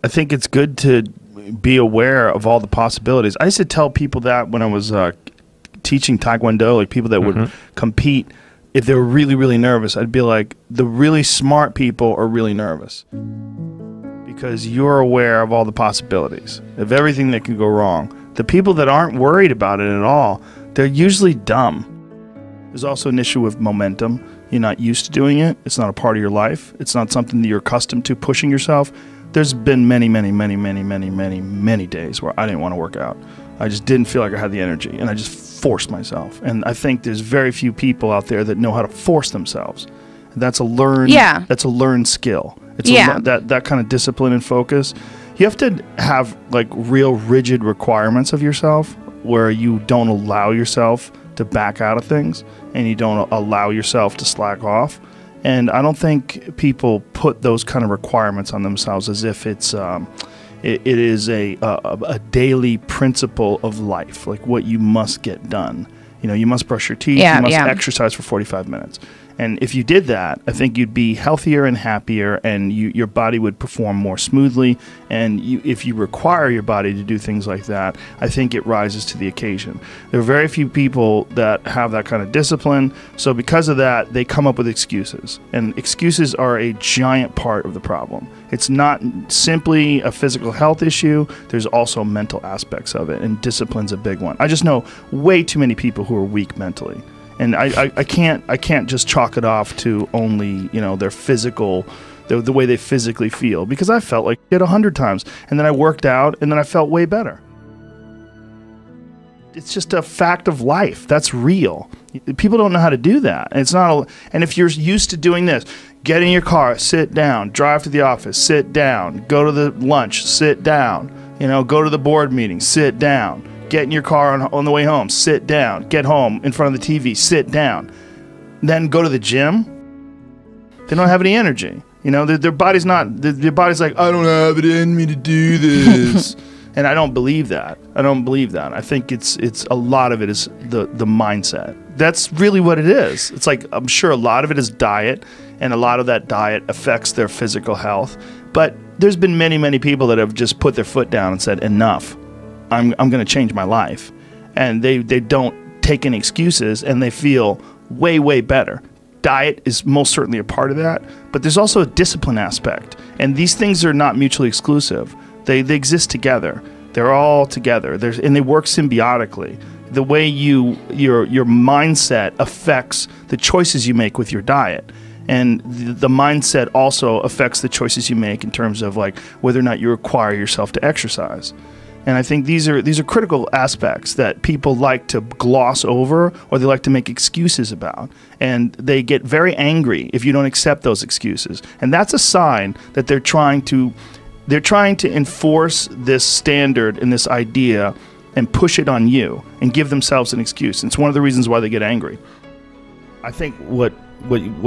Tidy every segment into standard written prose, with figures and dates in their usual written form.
I think it's good to be aware of all the possibilities. I used to tell people that when I was teaching Tae Kwon Do, like people that would compete, if they were really, really nervous, I'd be like, the really smart people are really nervous because you're aware of all the possibilities, of everything that can go wrong. The people that aren't worried about it at all, they're usually dumb. There's also an issue with momentum. You're not used to doing it. It's not a part of your life. It's not something that you're accustomed to, pushing yourself. There's been many days where I didn't want to work out. I just didn't feel like I had the energy, and I just forced myself. And I think there's very few people out there that know how to force themselves. That's a learned, that's a learned skill. It's that kind of discipline and focus. You have to have like real rigid requirements of yourself where you don't allow yourself to back out of things and you don't allow yourself to slack off. And I don't think people put those kind of requirements on themselves as if it's it is a daily principle of life, like what you must get done. You know, you must brush your teeth, you must exercise for 45 minutes. And if you did that, I think you'd be healthier and happier, and your body would perform more smoothly. And if you require your body to do things like that, I think it rises to the occasion. There are very few people that have that kind of discipline. So because of that, they come up with excuses. And excuses are a giant part of the problem. It's not simply a physical health issue. There's also mental aspects of it, and discipline's a big one. I just know way too many people who are weak mentally. And I can't just chalk it off to only, you know, their physical, the way they physically feel, because I felt like shit 100 times, and then I worked out, and then I felt way better. It's just a fact of life. That's real. People don't know how to do that. And it's not. And if you're used to doing this, get in your car, sit down, drive to the office, sit down, go to the lunch, sit down, you know, go to the board meeting, sit down. Get in your car on the way home, sit down. Get home in front of the TV, sit down. Then go to the gym. They don't have any energy. You know, their body's not, their body's like, I don't have it in me to do this. And I don't believe that. I don't believe that. I think it's a lot of it is the mindset. That's really what it is. It's like, I'm sure a lot of it is diet, and a lot of that diet affects their physical health. But there's been many people that have just put their foot down and said, enough. I'm going to change my life. And they don't take any excuses, and they feel way better. Diet is most certainly a part of that, but there's also a discipline aspect. And these things are not mutually exclusive. They exist together. They're all together. And they work symbiotically. The way your mindset affects the choices you make with your diet. And the mindset also affects the choices you make in terms of like whether or not you require yourself to exercise. And I think these are critical aspects that people like to gloss over, or they like to make excuses about. And they get very angry if you don't accept those excuses. And that's a sign that they're trying to enforce this standard and this idea and push it on you and give themselves an excuse. And it's one of the reasons why they get angry. I think what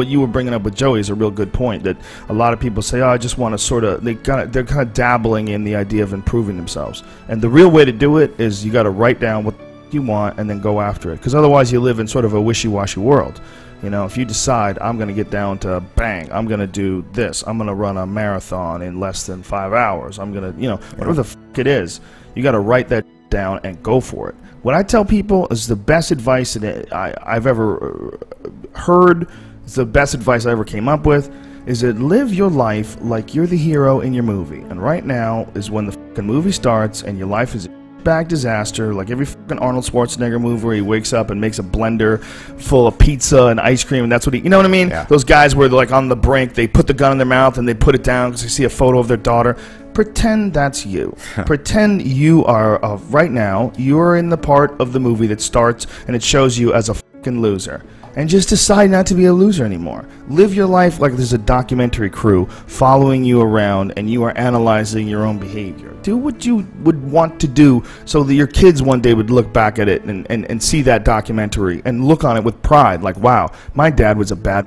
you were bringing up with Joey is a real good point, that a lot of people say, oh, I just want to sort of, they're kind of dabbling in the idea of improving themselves. And the real way to do it is you got to write down what you want and then go after it, because otherwise you live in sort of a wishy-washy world. You know, if you decide I'm going to get down to bang, I'm going to do this, I'm going to run a marathon in less than 5 hours, I'm going to, you know, whatever the fuck it is, you got to write that down and go for it. What I tell people is the best advice that I've ever heard, it's the best advice I ever came up with, is that live your life like you're the hero in your movie. And right now is when the fucking movie starts and your life is a bag disaster, like every fucking Arnold Schwarzenegger movie where he wakes up and makes a blender full of pizza and ice cream, and that's what he, you know what I mean? Yeah. Those guys where they're like on the brink, they put the gun in their mouth and they put it down because they see a photo of their daughter. Pretend that's you. Pretend you are, right now, you are in the part of the movie that starts and it shows you as a fucking loser. And just decide not to be a loser anymore. Live your life like there's a documentary crew following you around and you are analyzing your own behavior. Do what you would want to do so that your kids one day would look back at it and see that documentary and look on it with pride. Like, wow, my dad was a bad...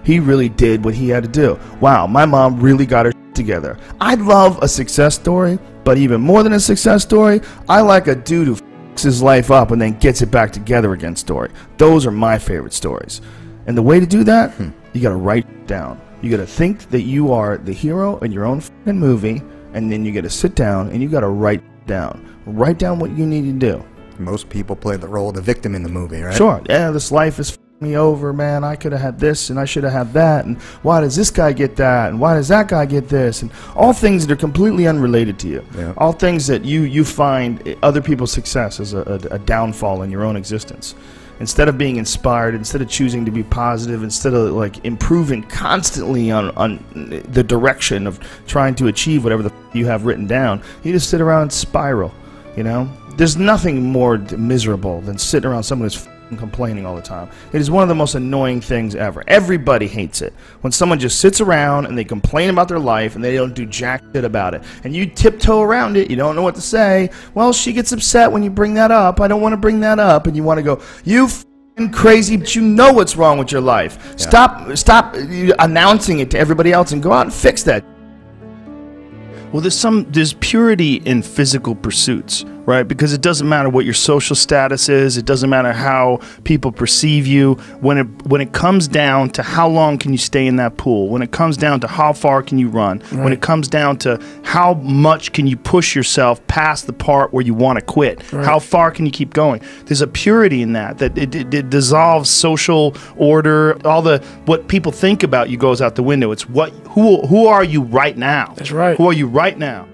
He really did what he had to do. Wow, my mom really got her together. I love a success story, but even more than a success story, I like a dude who his life up and then gets it back together again story. Those are my favorite stories. And the way to do that, you got to write it down. You got to think that you are the hero in your own fucking movie, and then you got to sit down and you got to write down what you need to do. Most people play the role of the victim in the movie, right? Sure. Yeah, this life is me over, man. I could have had this and I should have had that, and why does this guy get that, and why does that guy get this, and all things that are completely unrelated to you. Yeah. All things that you find other people's success as a downfall in your own existence. Instead of being inspired, instead of choosing to be positive, instead of like improving constantly on the direction of trying to achieve whatever the you have written down, you just sit around and spiral. You know, there's nothing more miserable than sitting around someone who's complaining all the time. It is one of the most annoying things ever. Everybody hates it when someone just sits around and they complain about their life and they don't do jack shit about it, and you tiptoe around it. You don't know what to say. Well, she gets upset when you bring that up. I don't want to bring that up. And you want to go, you f***ing crazy, but you know what's wrong with your life. Yeah. Stop announcing it to everybody else and go out and fix that. Well, there's purity in physical pursuits, right? Because it doesn't matter what your social status is. It doesn't matter how people perceive you. When it comes down to how long can you stay in that pool, when it comes down to how far can you run, right, when it comes down to how much can you push yourself past the part where you want to quit, right, how far can you keep going, there's a purity in that it dissolves social order. All what people think about you goes out the window. It's who are you right now? That's right. Who are you right now?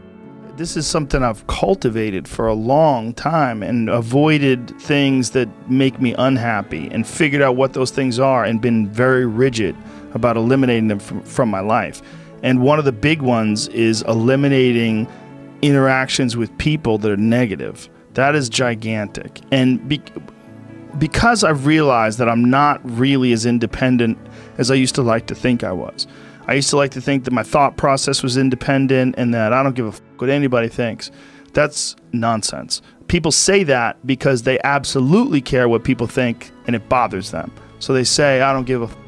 This is something I've cultivated for a long time and avoided things that make me unhappy and figured out what those things are and been very rigid about eliminating them from my life. And one of the big ones is eliminating interactions with people that are negative. That is gigantic. And because I've realized that I'm not really as independent as I used to like to think I was. I used to like to think that my thought process was independent and that I don't give a fuck what anybody thinks. That's nonsense. People say that because they absolutely care what people think and it bothers them. So they say, I don't give a fuck.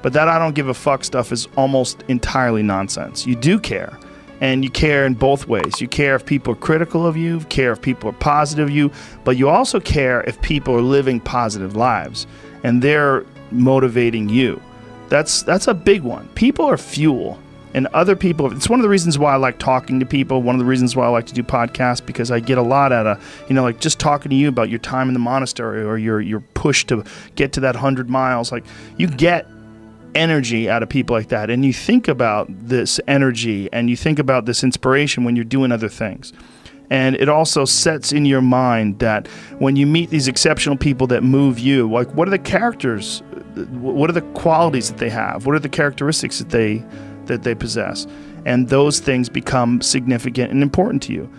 But that I don't give a fuck stuff is almost entirely nonsense. You do care. And you care in both ways. You care if people are critical of you, care if people are positive of you, but you also care if people are living positive lives and they're motivating you. That's a big one. People are fuel, and other people, it's one of the reasons why I like talking to people, one of the reasons why I like to do podcasts, because I get a lot out of, like just talking to you about your time in the monastery or your push to get to that 100 miles. Like, you get energy out of people like that, and you think about this energy and you think about this inspiration when you're doing other things. And it also sets in your mind that when you meet these exceptional people that move you, like, what are the characters, what are the qualities that they have, what are the characteristics that they possess, and those things become significant and important to you.